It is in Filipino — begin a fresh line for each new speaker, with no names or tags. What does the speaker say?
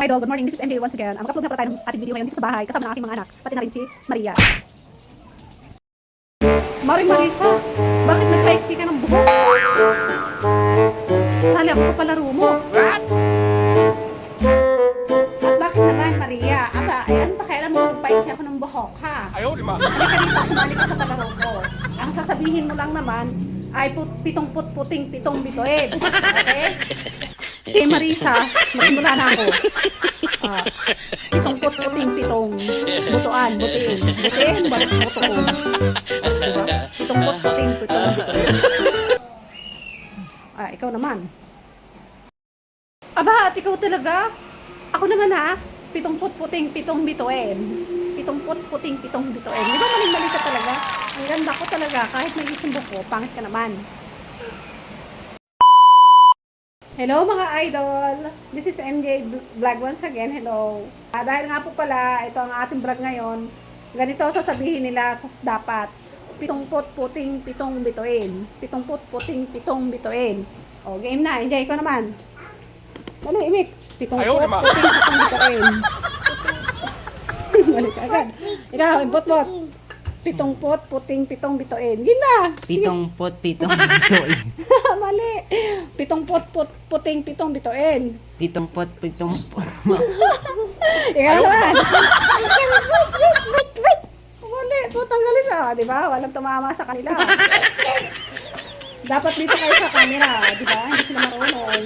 Idol, good morning. This is MJ once again. Mag-upload na pala tayo ng ating video ngayon dito sa bahay kasama ng aking mga anak, pati na rin si Maria. Marisa, bakit nagpa-iksi ka ng buhok? Sali ako sa palaro mo. At bakit naman, Maria? Aba, ano pa kailan mo nagpa-iksi ako ng buhok, ha? Ayaw, di ma. Halika dito, sumali ka sa palaro ko. Ang sasabihin mo lang naman ay pitong put-puting pitong bituin. Okay? Eh, Marisa, magsimula na ako. Pitong put-puting pitong butuan, butiin. Butiin, butuon. Diba? Pitong put-puting pitong bituin. Ikaw naman. Aba, at ikaw talaga? Ako naman ha, pitong put-puting pitong bituin. Pitong put-puting pitong bituin. Di ba maling-mali ka talaga? Ang ganda ko talaga, kahit may isang buko, pangit ka naman. Hello mga idol! This is MJ Vlog once again. Hello! Dahil nga po pala, ito ang ating vlog ngayon. Ganito sasabihin nila dapat. Pitong put-puting pitong bituin. Pitong put-puting pitong bituin. O, game na. Enjoy ko naman. Ano, imik? Pitong put-puting pitong bituin. Balik agad. Ikaw, impot-pot. Pitong put-puting pitong bituin. Yun na!
Pitong pot, pitong bituin.
Mali. Pitong puting pitong bituin.
Pitong pot, pitong pot.
Ikaw naman. Mali. Putang galis di ba? Walang tumama sa kanila. Dapat dito kayo sa camera, di ba? Hindi sila marunong.